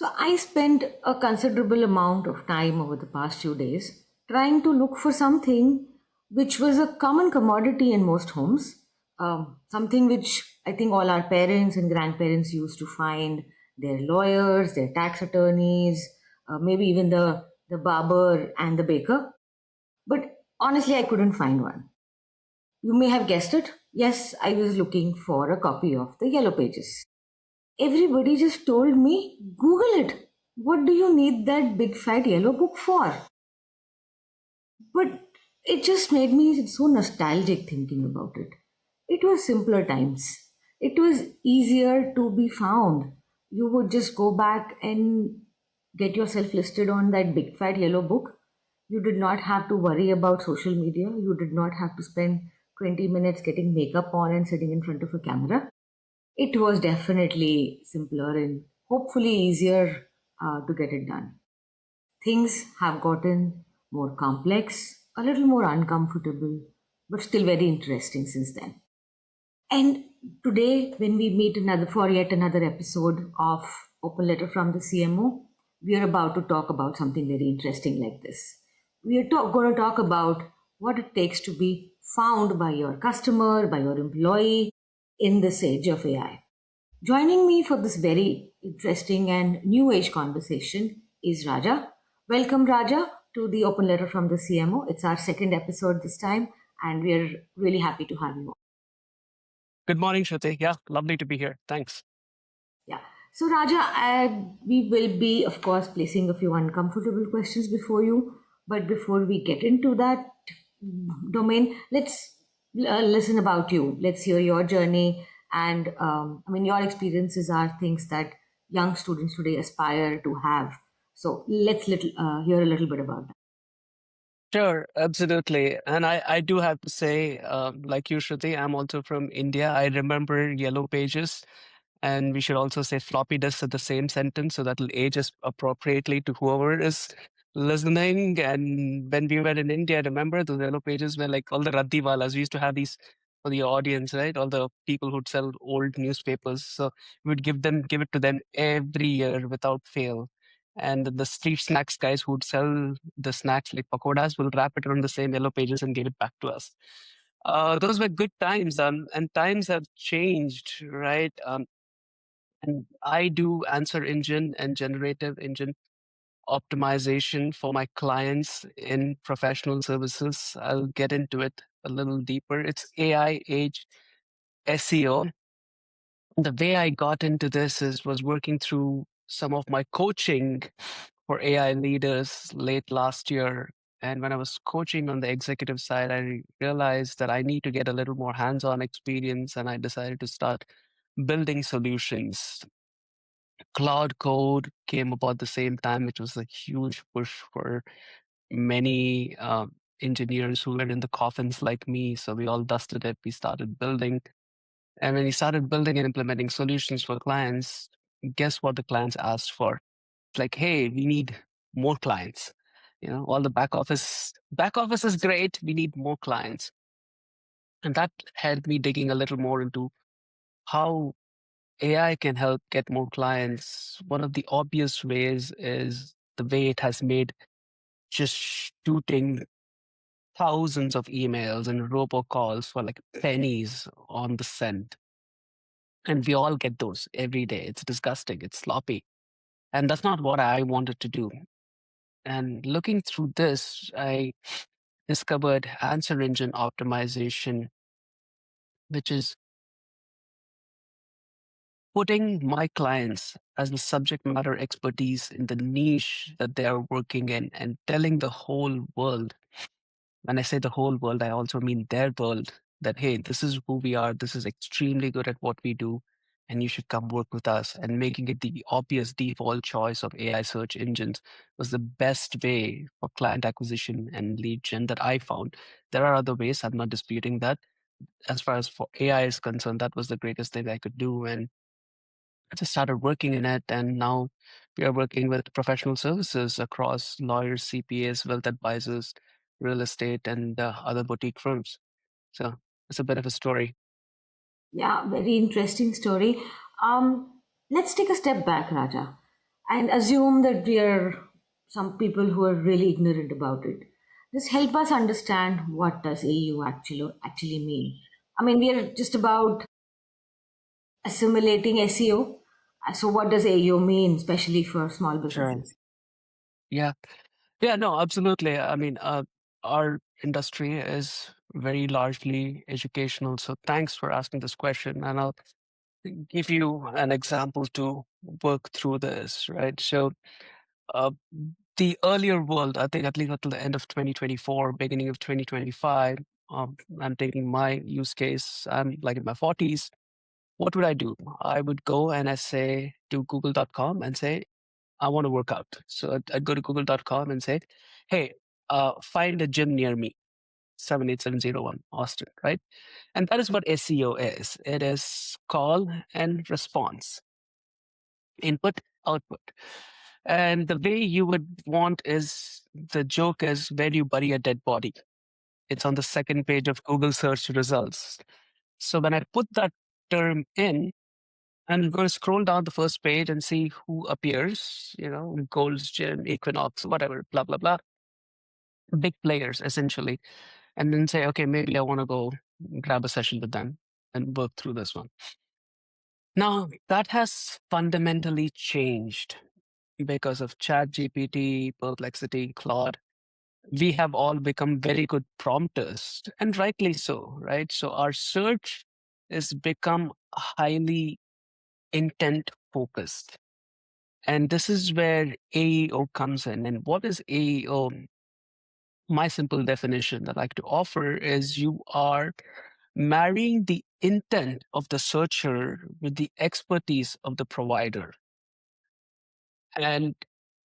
So I spent a considerable amount of time over the past few days trying to look for something which was a common commodity in most homes, something which I think all our parents and grandparents used to find their lawyers, their tax attorneys, maybe even the barber and the baker. But honestly, I couldn't find one. You may have guessed it. Yes, I was looking for a copy of the Yellow Pages. Everybody just told me, Google it. What do you need that big fat yellow book for? But it just made me so nostalgic thinking about it. It was simpler times. It was easier to be found. You would just go back and get yourself listed on that big fat yellow book. You did not have to worry about social media. You did not have to spend 20 minutes getting makeup on and sitting in front of a camera. It was definitely simpler and hopefully easier to get it done. Things have gotten more complex, a little more uncomfortable, but still very interesting since then. And today, when we meet another for yet another episode of Open Letter from the CMO, we are about to talk about something very interesting like this. We are going to talk about what it takes to be found by your customer, by your employee in this age of AI. Joining me for this very interesting and new age conversation is Raja. Welcome, Raja, to the Open Letter from the CMO. It's our second episode this time, and we're really happy to have you. Good morning, Shruti. Yeah, lovely to be here. Thanks. Yeah. So, Raja, we will be, of course, placing a few uncomfortable questions before you. But before we get into that domain, let's listen about you. Let's hear your journey. And I mean, your experiences are things that young students today aspire to have. So, let's hear a little bit about that. Sure, absolutely. And I do have to say, like you, Shruti, I'm also from India. I remember Yellow Pages, and we should also say floppy disks at the same sentence so that'll age us appropriately to whoever is listening. And when we were in India, remember those Yellow Pages were like all the raddiwalas. We used to have these for the audience, right? All the people who'd sell old newspapers. So we'd give it to them every year without fail. And the street snacks guys who'd sell the snacks like pakodas will wrap it around the same Yellow Pages and give it back to us. Those were good times, and times have changed, right? And I do answer engine and generative engine optimization for my clients in professional services. I'll get into it a little deeper. It's AI age SEO. The way I got into this was working through some of my coaching for AI leaders late last year. And when I was coaching on the executive side, I realized that I need to get a little more hands-on experience, and I decided to start building solutions. Cloud Code came about the same time, which was a huge push for many engineers who were in the coffins like me. So we all dusted it. We started building. And when we started building and implementing solutions for clients, guess what the clients asked for? It's like, hey, we need more clients. All the back office is great. We need more clients. And that had me digging a little more into how AI can help get more clients. One of the obvious ways is the way it has made just shooting thousands of emails and robocalls for like pennies on the cent. And we all get those every day. It's disgusting. It's sloppy. And that's not what I wanted to do. And looking through this, I discovered answer engine optimization, which is putting my clients as the subject matter expertise in the niche that they are working in and telling the whole world. When I say the whole world, I also mean their world that, hey, this is who we are. This is extremely good at what we do. And you should come work with us. And making it the obvious default choice of AI search engines was the best way for client acquisition and lead gen that I found. There are other ways. I'm not disputing that. As far as for AI is concerned, that was the greatest thing I could do. And I just started working in it, and now we are working with professional services across lawyers, CPAs, wealth advisors, real estate, and other boutique firms. So it's a bit of a story. Yeah, very interesting story. Let's take a step back, Raja. and assume that we are some people who are really ignorant about it. Just help us understand what does AU actually mean. I mean, we are just about assimilating SEO. So, what does AU mean, especially for small Sure. businesses? Yeah. Yeah, no, absolutely. I mean, our industry is very largely educational. So thanks for asking this question. And I'll give you an example to work through this, right? So, uh, the earlier world, I think at least until the end of 2024, beginning of 2025, I'm taking my use case. I'm like in my 40s. What would I do? I would go and I say to google.com and say, I want to work out. So I'd go to google.com and say, hey, find a gym near me, 78701 Austin, right? And that is what SEO is. It is call and response, input, output. And the way you would want is the joke is where do you bury a dead body? It's on the second page of Google search results. So when I put that term in, and I'm going to scroll down the first page and see who appears, Gold's Gym, Equinox, whatever, blah, blah, blah. Big players, essentially. And then say, okay, maybe I want to go grab a session with them and work through this one. Now, that has fundamentally changed because of ChatGPT, Perplexity, Claude. We have all become very good prompters, and rightly so, right? So our search has become highly intent focused. And this is where AEO comes in. And what is AEO? My simple definition that I like to offer is you are marrying the intent of the searcher with the expertise of the provider. And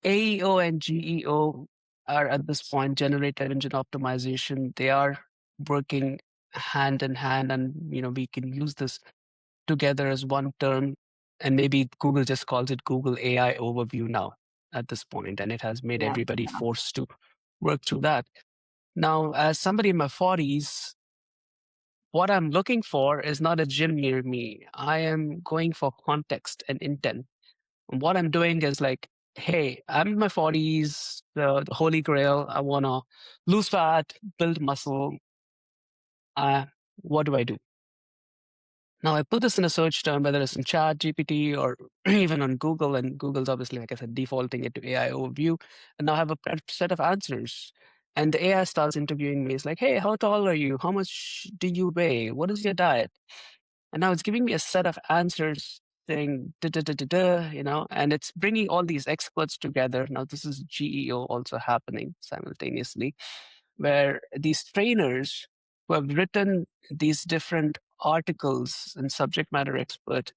AEO and GEO are at this point generative engine optimization. They are working hand in hand, and we can use this together as one term. And maybe Google just calls it Google AI overview now at this point, and it has made Yeah. everybody forced to work through that. Now, as somebody in my 40s, what I'm looking for is not a gym near me. I am going for context and intent. And what I'm doing is like, hey, I'm in my 40s, the holy grail. I want to lose fat, build muscle. Uh, what do I do? Now, I put this in a search term, whether it's in Chat, GPT, or even on Google. And Google's obviously, like I said, defaulting it to AI overview. And now I have a set of answers. And the AI starts interviewing me. It's like, hey, how tall are you? How much do you weigh? What is your diet? And now it's giving me a set of answers saying, da, da, da, da, da, and it's bringing all these experts together. Now, this is GEO also happening simultaneously, where these trainers who have written these different articles and subject matter expert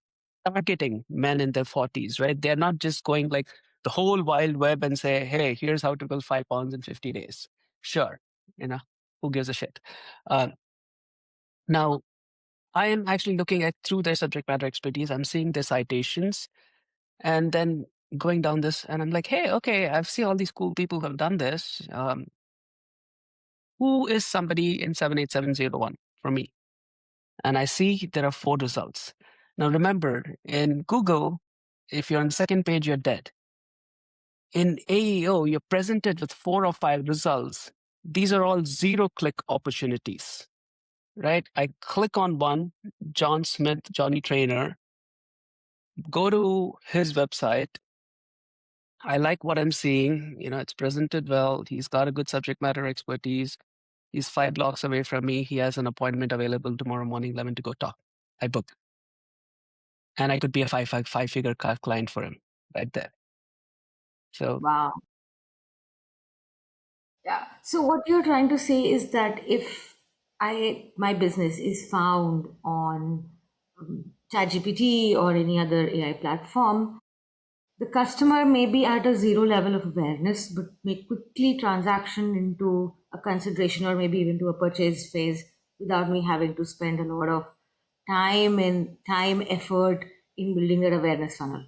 targeting men in their 40s, right? They're not just going like the whole wild web and say, hey, here's how to build 5 pounds in 50 days. Sure, who gives a shit? Uh, Now, I am actually looking at through their subject matter expertise. I'm seeing their citations and then going down this, and I'm like, hey, okay, I've seen all these cool people who have done this. Who is somebody in 78701 for me? And I see there are 4 results. Now, remember, in Google, if you're on the second page, you're dead. In AEO, you're presented with 4 or 5 results. These are all 0-click opportunities, right? I click on one, John Smith, Johnny Trainer, go to his website. I like what I'm seeing. It's presented well. He's got a good subject matter expertise. He's 5 blocks away from me. He has an appointment available tomorrow morning, 11 to go talk. I book. And I could be a five-figure client for him right there. So Wow. Yeah. So what you're trying to say is that if my business is found on ChatGPT or any other AI platform, the customer may be at a zero level of awareness, but may quickly transaction into a consideration or maybe even to a purchase phase without me having to spend a lot of time, effort in building that awareness funnel.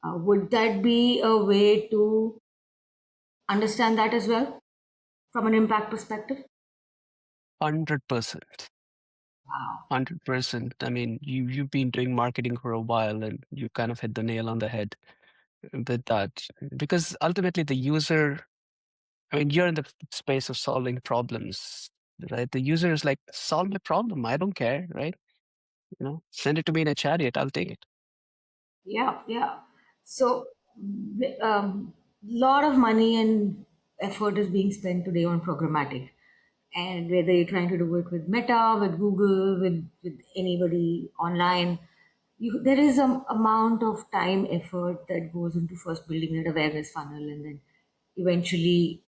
Would that be a way to understand that as well from an impact perspective? 100%. Wow. 100%. I mean, you've been doing marketing for a while and you kind of hit the nail on the head. with that, because ultimately the user, I mean, you're in the space of solving problems, right? The user is like, solve my problem. I don't care, right? Send it to me in a chariot. I'll take it. Yeah, yeah. So, lot of money and effort is being spent today on programmatic, and whether you're trying to do it with Meta, with Google, with anybody online, there is an amount of time, effort that goes into first building that awareness funnel, and then eventually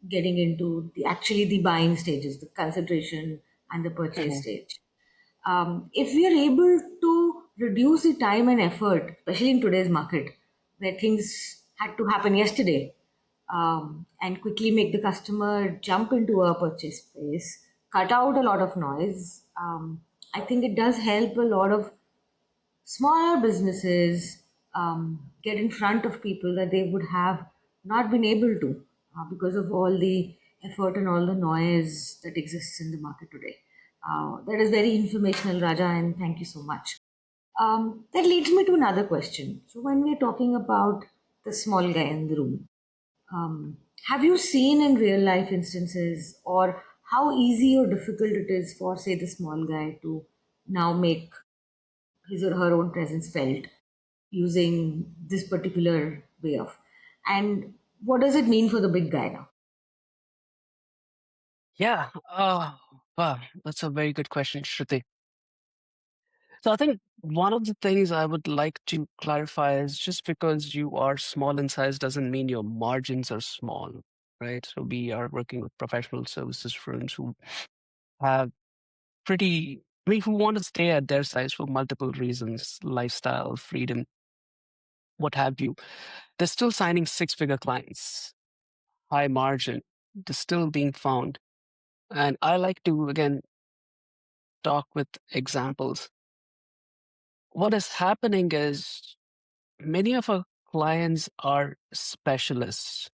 getting into the buying stages, the consideration and the purchase Mhm. stage. If we are able to reduce the time and effort, especially in today's market where things had to happen yesterday, and quickly make the customer jump into a purchase phase, cut out a lot of noise, I think it does help a lot of smaller businesses get in front of people that they would have not been able to because of all the effort and all the noise that exists in the market today. That is very informational, Raja, and thank you so much. That leads me to another question. So, when we're talking about the small guy in the room, have you seen in real life instances or how easy or difficult it is for, say, the small guy to now make his or her own presence felt using this particular way of? And what does it mean for the big guy now? Yeah. Oh, wow. That's a very good question, Shruti. So I think one of the things I would like to clarify is just because you are small in size doesn't mean your margins are small, right? So we are working with professional services firms who have I mean, who want to stay at their size for multiple reasons, lifestyle, freedom, what have you. They're still signing six-figure clients, high margin. They're still being found. And I like to, again, talk with examples. What is happening is many of our clients are specialists,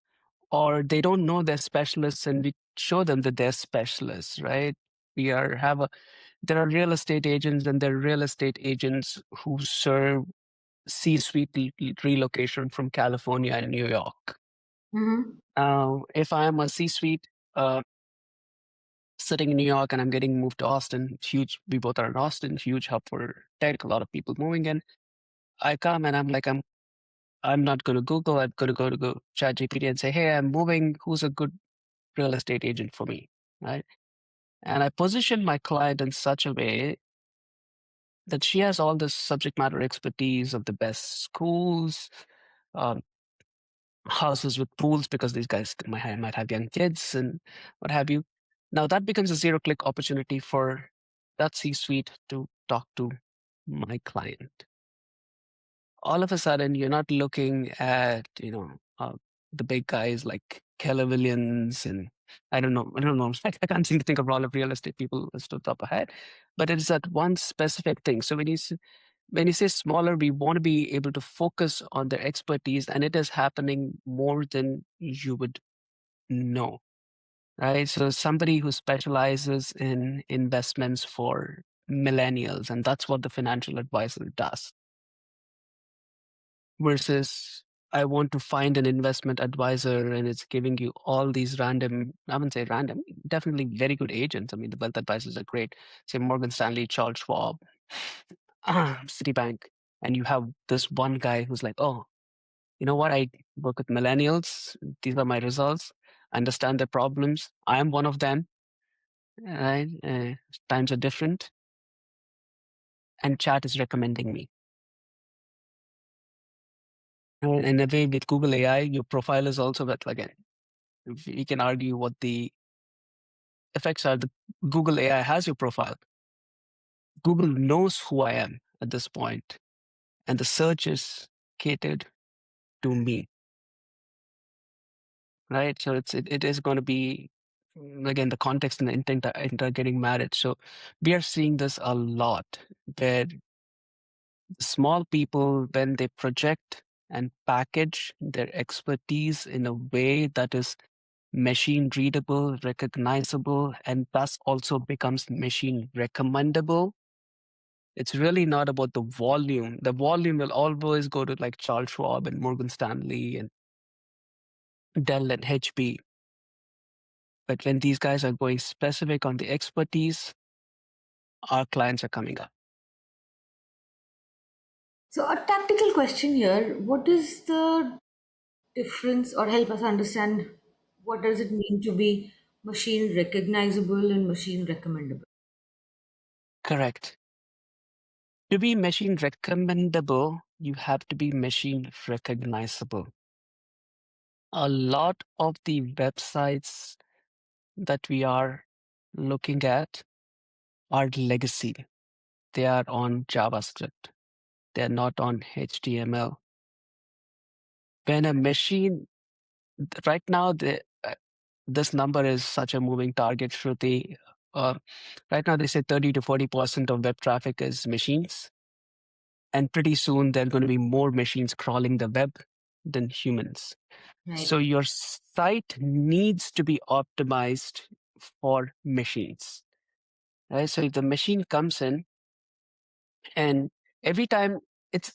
or they don't know they're specialists, and we show them that they're specialists, right? We are have a There are real estate agents, and there are real estate agents who serve C-suite relocation from California and New York. Mm-hmm. If I am a C-suite uh, sitting in New York and I'm getting moved to Austin, huge. We both are in Austin, huge hub for tech, a lot of people moving in. I come and I'm like, I'm not going to Google. I'm going to go ChatGPT and say, hey, I'm moving. Who's a good real estate agent for me, right? And I position my client in such a way that she has all this subject matter expertise of the best schools, um, houses with pools, because these guys might have young kids and what have you. Now that becomes a zero-click opportunity for that C-suite to talk to my client. All of a sudden, you're not looking at the big guys like Keller Williams and I don't know. I can't seem to think of all of real estate people off the top of my head, but it's that one specific thing. So when you say smaller, we want to be able to focus on their expertise, and it is happening more than you would know, right? So somebody who specializes in investments for millennials, and that's what the financial advisor does, versus I want to find an investment advisor and it's giving you all these random, I wouldn't say random, definitely very good agents. I mean, the wealth advisors are great. Say Morgan Stanley, Charles Schwab, Citibank, and you have this one guy who's like, oh, you know what? I work with millennials. These are my results. I understand their problems. I am one of them. Right? Times are different, and chat is recommending me. In a way, with Google AI, your profile is also that again. We can argue what the effects are. The Google AI has your profile. Google knows who I am at this point, and the search is catered to me. Right? So it is going to be again the context and the intent are getting married. So we are seeing this a lot where small people, when they project and package their expertise in a way that is machine readable, recognizable, and thus also becomes machine recommendable, It's really not about the volume. The volume will always go to like Charles Schwab and Morgan Stanley and Dell and HP. But when these guys are going specific on the expertise, our clients are coming up. So, a tactical question here: what is the difference, or help us understand what does it mean to be machine recognizable and machine recommendable? Correct. To be machine recommendable, you have to be machine recognizable. A lot of the websites that we are looking at are legacy. They are on JavaScript. They're not on HTML. When a machine, right now, this number is such a moving target, Shruti. Uh, right now, they say 30 to 40% of web traffic is machines. And pretty soon, there are going to be more machines crawling the web than humans. Right. So your site needs to be optimized for machines. Right? So if the machine comes in and every time it's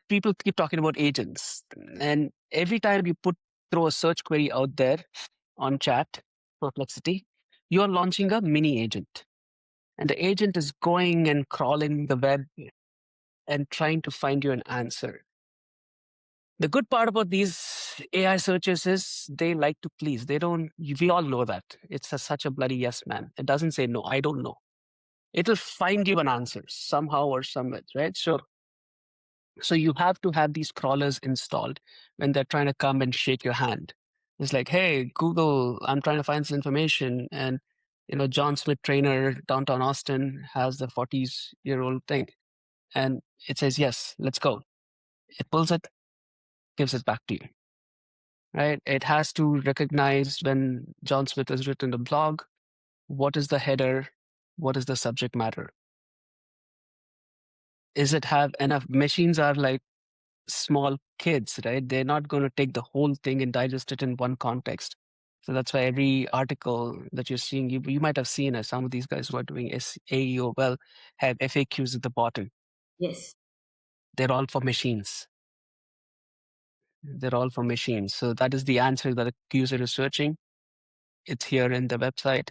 people keep talking about agents, and every time you throw a search query out there on chat perplexity, you're launching a mini agent, and the agent is going and crawling the web and trying to find you an answer. The good part about these AI searches is they like to please. They don't, we all know that. It's such a bloody yes man. It doesn't say no, I don't know. It'll find you an answer somehow or somewhere, right? So you have to have these crawlers installed when they're trying to come and shake your hand. It's like, hey, Google, I'm trying to find this information. And, John Smith trainer, downtown Austin, has the 40-year-old thing. And it says, yes, let's go. It pulls it, gives it back to you, right? It has to recognize when John Smith has written a blog, what is the header? What is the subject matter? Is it have enough? Machines are like small kids, right? They're not going to take the whole thing and digest it in one context. So that's why every article that you're seeing, you might have seen some of these guys who are doing AEO well have FAQs at the bottom. Yes. They're all for machines. They're all for machines. So that is the answer that a user is searching. It's here in the website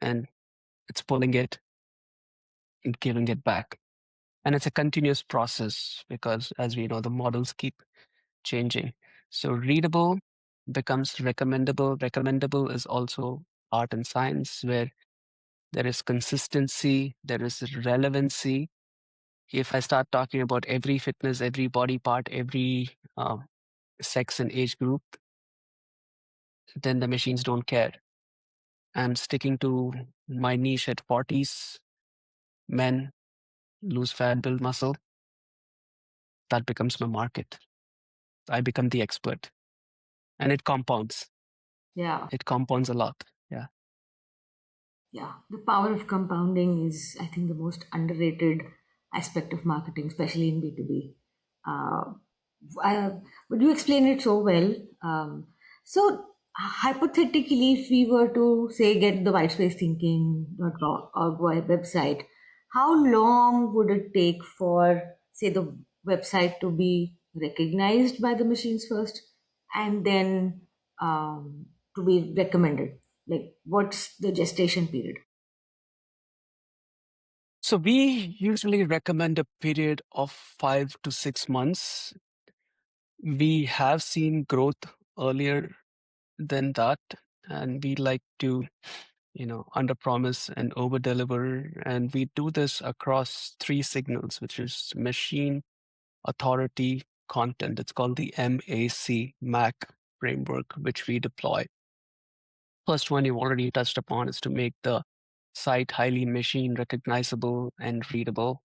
and it's pulling it and giving it back. And it's a continuous process because, as we know, the models keep changing. So readable becomes recommendable. Recommendable is also art and science where there is consistency, there is relevancy. If I start talking about every fitness, every body part, every sex and age group, then the machines don't care. I'm sticking to my niche at 40s, men, lose fat, build muscle. That becomes my market. I become the expert and it compounds. Yeah. It compounds a lot. Yeah. Yeah, the power of compounding is, I think, the most underrated aspect of marketing, especially in B2B. Uh, but you explain it so well. So, hypothetically, if we were to say get the whitespace thinking.org website, how long would it take for, say, the website to be recognized by the machines first and then to be recommended? Like, what's the gestation period? So we usually recommend a period of 5 to 6 months. We have seen growth earlier than that, and we like to, under promise and over deliver. And we do this across three signals, which is machine, authority, content. It's called the MAC framework, which we deploy. First one you've already touched upon is to make the site highly machine recognizable and readable.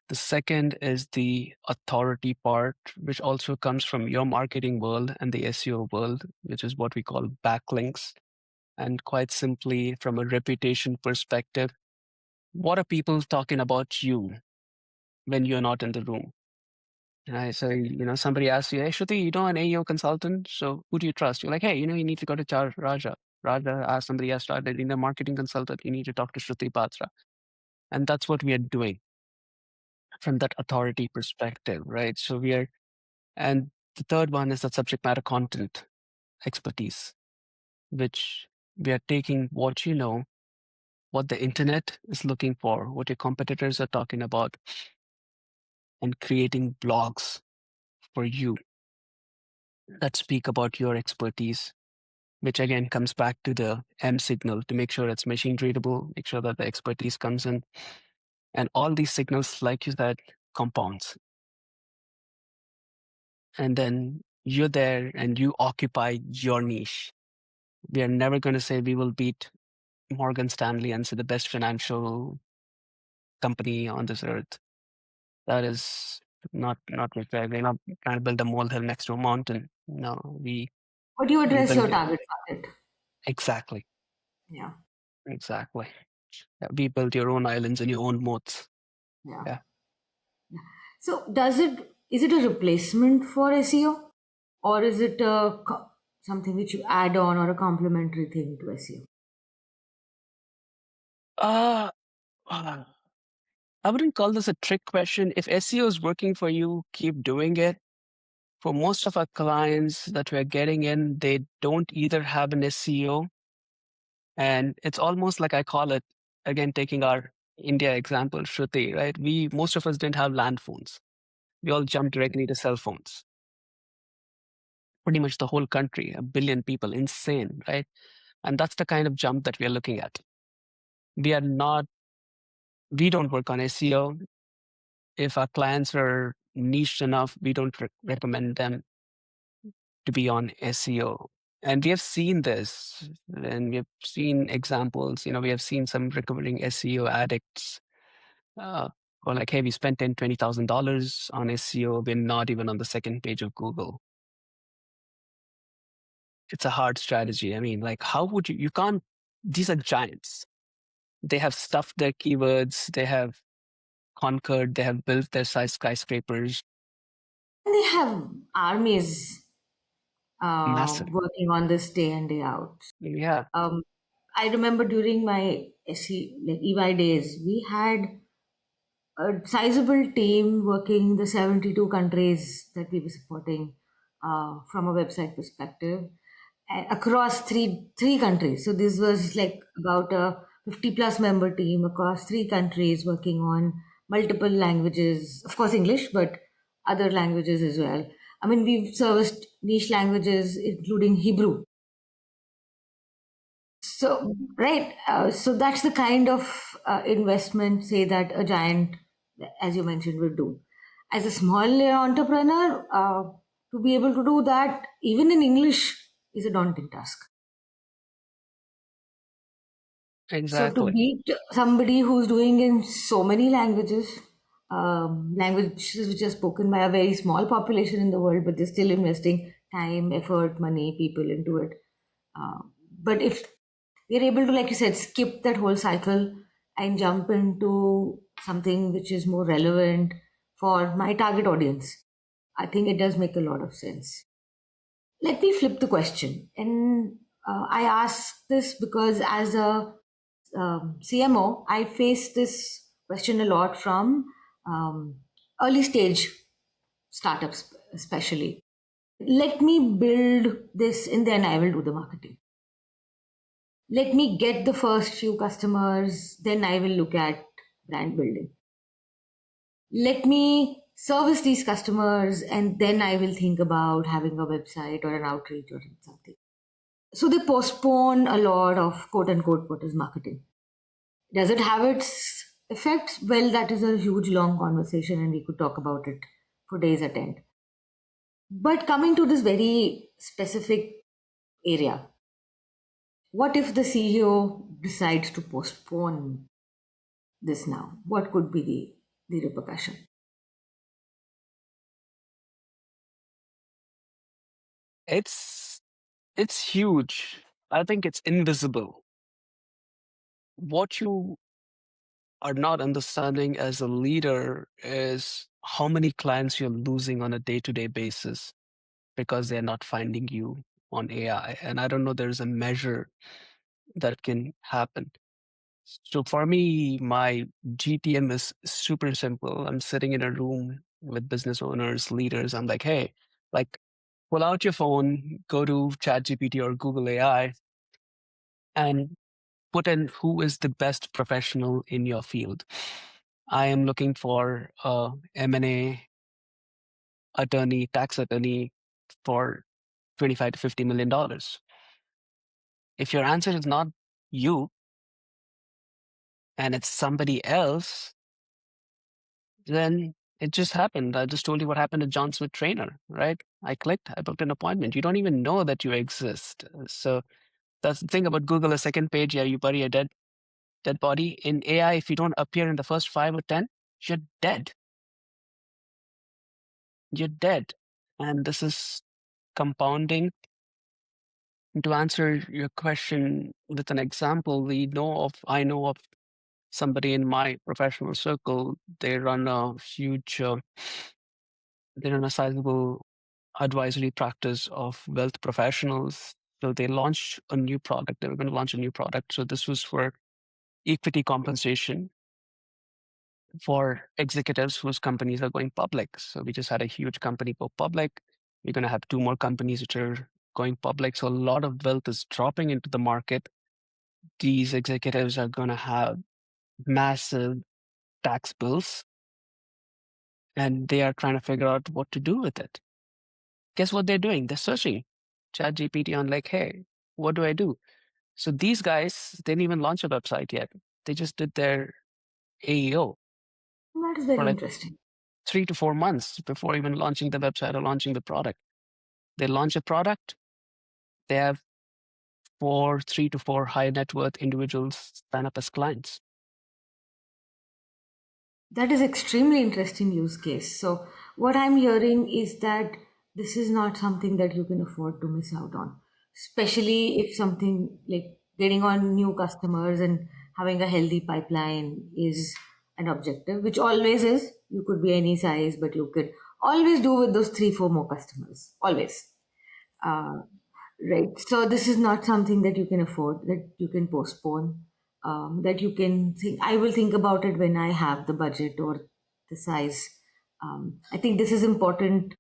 The second is the authority part, which also comes from your marketing world and the SEO world, which is what we call backlinks. And quite simply, from a reputation perspective, what are people talking about you when you're not in the room? Right? So, somebody asks you, hey, Shruti, an AEO consultant. So who do you trust? You're like, hey, you need to go to Raja. Raja asked somebody else, started in a marketing consultant. You need to talk to Shruti Batra. And that's what we are doing. from that authority perspective, right? So we are, and the third one is that subject matter content expertise, which we are taking what you know, what the internet is looking for, what your competitors are talking about, and creating blogs for you that speak about your expertise, which again comes back to the M signal to make sure it's machine readable, make sure that the expertise comes in. And all these signals, like you said, compounds. And then you're there and you occupy your niche. We are never going to say we will beat Morgan Stanley and say the best financial company on this earth. That is not fair. We're not trying to build a molehill next to a mountain. No, But you we address build your it. target market. Exactly. Yeah, Exactly. Yeah, we build your own islands and your own moats. yeah. Yeah. So is it a replacement for SEO, or is it something which you add on or a complementary thing to SEO? Uh, uh, I wouldn't call this a trick question. If SEO is working for you, keep doing it. For most of our clients that we're getting in, they don't either have an SEO, and it's almost like I call it, again, taking our India example, Shruti, right? Most of us didn't have land phones. We all jumped directly to cell phones. Pretty much the whole country, 1 billion people, insane, right? And that's the kind of jump that we are looking at. We are not, we don't work on SEO. If our clients are niched enough, we don't recommend them to be on SEO. And we have seen this, and we have seen examples. We have seen some recovering SEO addicts who are like, hey, we spent $20,000 on SEO. We're not even on the second page of Google. It's a hard strategy. I mean, like, how would you can't, these are giants. They have stuffed their keywords, they have conquered, they have built their size skyscrapers. And they have armies Massive. working on this day in day out. Yeah, Um, I remember during my SE like EY days, we had a sizable team working in the 72 countries that we were supporting from a website perspective across three countries. So this was like about a 50 plus member team across three countries working on multiple languages, of course English, but other languages as well. I mean, we've serviced niche languages including Hebrew. So, right. So that's the kind of investment, say, that a giant, as you mentioned, would do. As a small entrepreneur, to be able to do that, even in English, is a daunting task. So to exactly. beat somebody who's doing in so many languages, languages which are spoken by a very small population in the world, but they're still investing time, effort, money, people into it. But if we're able to, like you said, skip that whole cycle and jump into something which is more relevant for my target audience, I think it does make a lot of sense. Let me flip the question. And I ask this because as a CMO, I face this question a lot from early stage startups, especially. Let me build this and then I will do the marketing. Let me get the first few customers, then I will look at brand building. Let me service these customers and then I will think about having a website or an outreach or something. So they postpone a lot of quote unquote what is marketing. Does it have its effects? Well, that is a huge long conversation and we could talk about it for days at end. But coming to this very specific area, what if the CEO decides to postpone this now? What could be the repercussion? It's it's huge. I think it's invisible. What you are not understanding as a leader is how many clients you're losing on a day-to-day basis because they're not finding you on AI. And I don't know there's a measure that can happen. So for me, my GTM is super simple. I'm sitting in a room with business owners, leaders. I'm like, hey, like pull out your phone, go to ChatGPT or Google AI, and put in who is the best professional in your field. I am looking for a M&A attorney, tax attorney for 25 to $50 million. If your answer is not you and it's somebody else, then it just happened. I just told you what happened to John Smith Trainer, right? I clicked, I booked an appointment. You don't even know that you exist. So that's the thing about Google, a second page, yeah, you bury a dead body. In AI, if you don't appear in the first 5 or 10, you're dead. You're dead. And this is compounding. And to answer your question with an example, I know of somebody in my professional circle. They run a sizable advisory practice of wealth professionals. So they launched a new product. They were going to launch a new product. So this was for equity compensation for executives whose companies are going public. So we just had a huge company go public. We're going to have two more companies which are going public. So a lot of wealth is dropping into the market. These executives are going to have massive tax bills and they are trying to figure out what to do with it. Guess what they're doing? They're searching ChatGPT on like, hey, what do I do? So these guys didn't even launch a website yet. They just did their AEO That is for very like interesting. 3 to 4 months before even launching the website or launching the product. They launch a product, they have 3 to 4 high net worth individuals sign up as clients. That is extremely interesting use case. So what I'm hearing is that this is not something that you can afford to miss out on, especially if something like getting on new customers and having a healthy pipeline is an objective, which always is. You could be any size, but you could always do with those three, four more customers. Always. Uh, right. So this is not something that you can afford, that you can postpone, that you can think, I will think about it when I have the budget or the size. I think this is important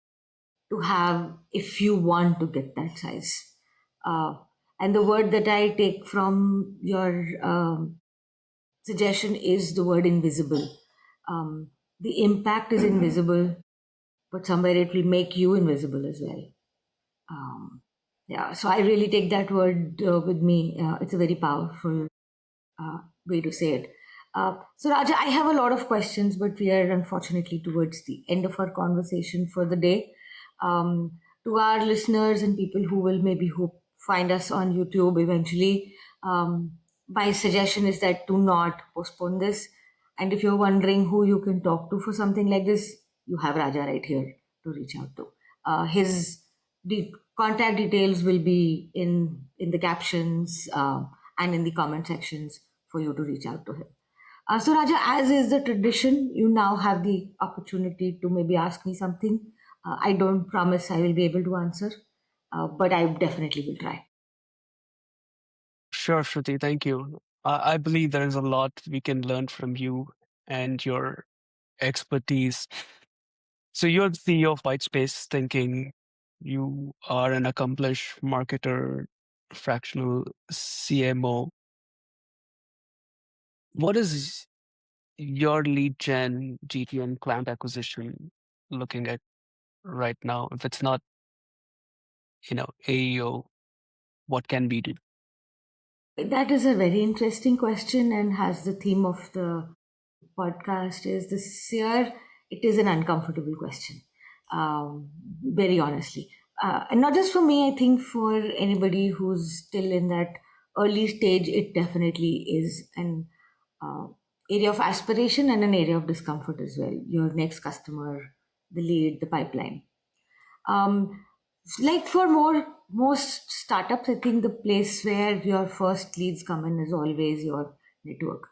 to have if you want to get that size. Uh, and the word that I take from your suggestion is the word invisible. The impact is invisible, but somewhere it will make you invisible as well. Um, yeah, so I really take that word with me. It's a very powerful way to say it. So, Raja, I have a lot of questions, but we are unfortunately towards the end of our conversation for the day. To our listeners and people who will maybe who find us on YouTube eventually, my suggestion is that do not postpone this. And if you're wondering who you can talk to for something like this, you have Raja right here to reach out to. His contact details will be in the captions and in the comment sections for you to reach out to him. So Raja, as is the tradition, you now have the opportunity to maybe ask me something. I don't promise I will be able to answer, but I definitely will try. Sure, Shruti, thank you. I believe there is a lot we can learn from you and your expertise. So you're the CEO of Whitespace Thinking. You are an accomplished marketer, fractional CMO. What is your lead gen GTM client acquisition looking at right now? If it's not, AEO, what can be done? That is a very interesting question and has the theme of the podcast is this year. It is an uncomfortable question, very honestly. And not just for me, I think for anybody who's still in that early stage, it definitely is an uh, area of aspiration and an area of discomfort as well. Your next customer, the lead, the pipeline. Um, like for most startups, I think the place where your first leads come in is always your network.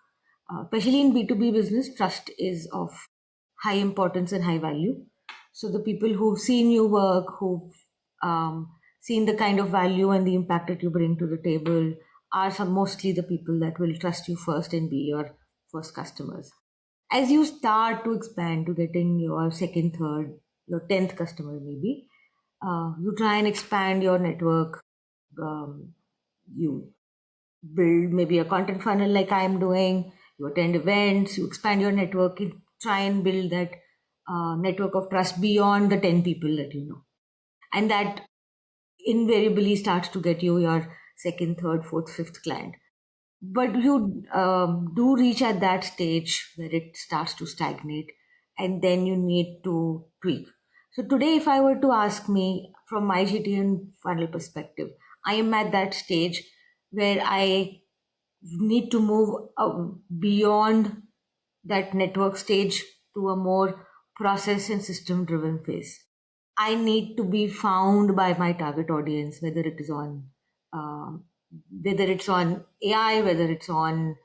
Especially in B2B business, trust is of high importance and high value. So the people who've seen you work, who've seen the kind of value and the impact that you bring to the table, are some mostly the people that will trust you first and be your first customers. As you start to expand to getting your second, third, your 10th customer maybe, you try and expand your network. You build maybe a content funnel like I am doing. You attend events, you expand your network, you try and build that network of trust beyond the 10 people that you know. And that invariably starts to get you your second, third, fourth, fifth client. But you do reach at that stage where it starts to stagnate, and then you need to tweak. So today, if I were to ask me from my GTN funnel perspective, I am at that stage where I need to move beyond that network stage to a more process and system driven phase. I need to be found by my target audience, um, whether it's on AI, whether it's on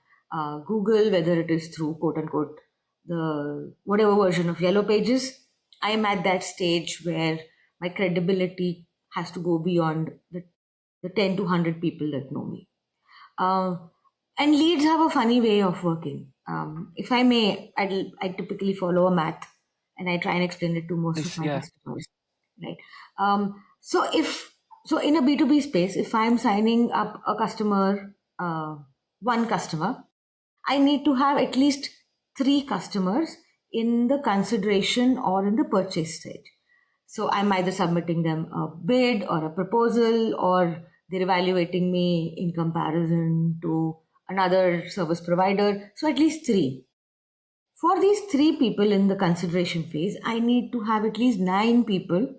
Google, whether it is through quote unquote the whatever version of Yellow Pages. I am at that stage where my credibility has to go beyond the 10 to 100 people that know me. Uh, and leads have a funny way of working. If I may, I typically follow a math and I try and explain it to most of Please, my yeah. customers, right? So in a B2B space, if I'm signing up a customer, one customer, I need to have at least three customers in the consideration or in the purchase stage. So I'm either submitting them a bid or a proposal, or they're evaluating me in comparison to another service provider. So at least three. For these three people in the consideration phase, I need to have at least nine people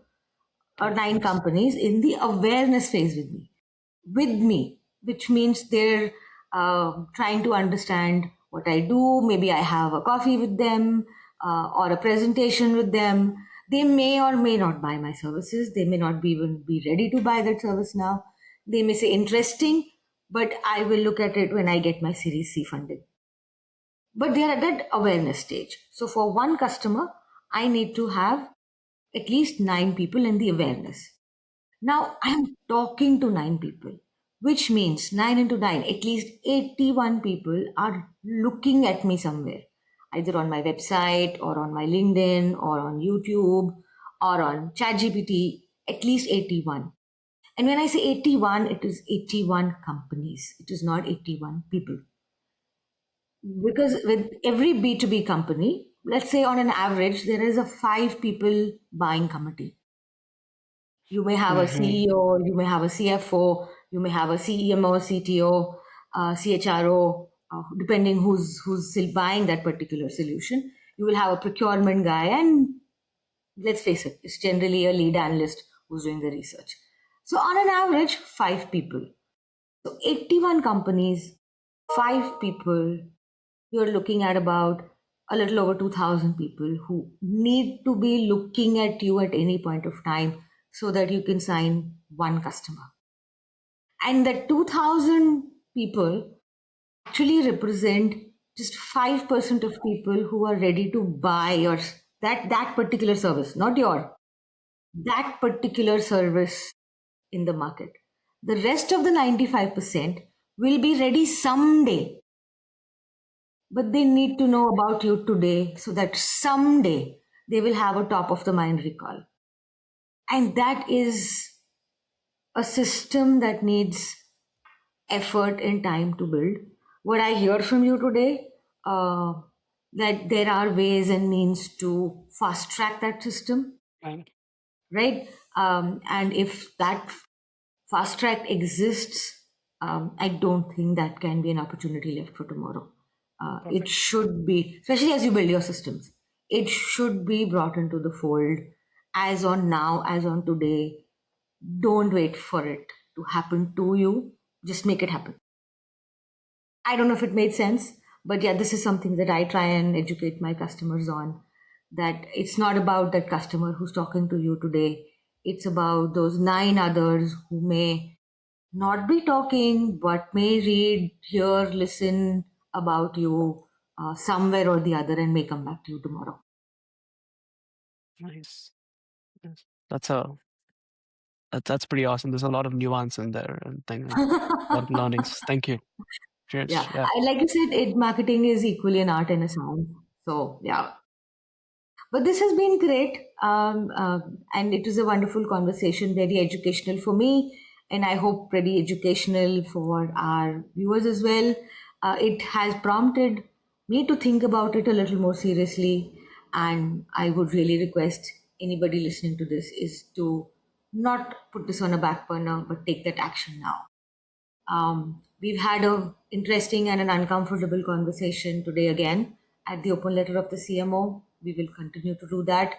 or nine Yes. companies in the awareness phase with me, which means they're trying to understand what I do. Maybe I have a coffee with them or a presentation with them. They may or may not buy my services. They may not be even be ready to buy that service now. They may say interesting, but I will look at it when I get my Series C funding. But they are at that awareness stage. So for one customer, I need to have at least nine people in the awareness. Now I'm talking to nine people, which means nine into nine, at least 81 people are looking at me somewhere, either on my website or on my LinkedIn or on YouTube or on ChatGPT, at least 81. And when I say 81, it is 81 companies. It is not 81 people. Because with every B2B company, let's say on an average, there is a five people buying committee. You may have a Mm-hmm. CEO, you may have a CFO, you may have a CEMO, CTO, CHRO, depending who's still buying that particular solution. You will have a procurement guy, and let's face it, it's generally a lead analyst who's doing the research. So on an average, five people. So 81 companies, five people, you're looking at about a little over 2,000 people who need to be looking at you at any point of time so that you can sign one customer. And the 2,000 people actually represent just 5% of people who are ready to buy that particular service, not your, that particular service in the market. The rest of the 95% will be ready someday, but they need to know about you today so that someday they will have a top of the mind recall. And that is a system that needs effort and time to build. What I hear from you today, that there are ways and means to fast track that system, Right. right? And if that fast track exists, I don't think that can be an opportunity left for tomorrow. It Perfect. should be, especially as you build your systems, it should be brought into the fold as on now, as on today. Don't wait for it to happen to you. Just make it happen. I don't know if it made sense, but yeah, this is something that I try and educate my customers on. That it's not about that customer who's talking to you today. It's about those nine others who may not be talking, but may read, hear, listen about you somewhere or the other and may come back to you tomorrow. Nice. Yes. That's a That's pretty awesome. There's a lot of nuance in there and a lot of learnings. Thank you. Cheers. Yeah, Yeah. I like you said, marketing is equally an art and a science. So yeah, but this has been great, and it was a wonderful conversation, very educational for me, and I hope pretty educational for our viewers as well. It has prompted me to think about it a little more seriously, and I would really request anybody listening to this is to not put this on a back burner, but take that action now. We've had a interesting and an uncomfortable conversation today again at the open letter of the CMO. We will continue to do that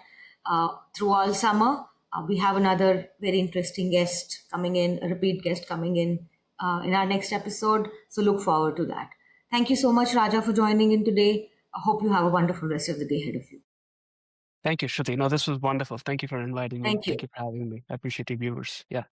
through all summer. We have another very interesting guest coming in, a repeat guest coming in our next episode. So look forward to that. Thank you so much, Raja, for joining in today. I hope you have a wonderful rest of the day ahead of you. Thank you, Shruti. No, this was wonderful. Thank you for inviting me. Thank you. Thank you for having me. I appreciate you, viewers. Yeah.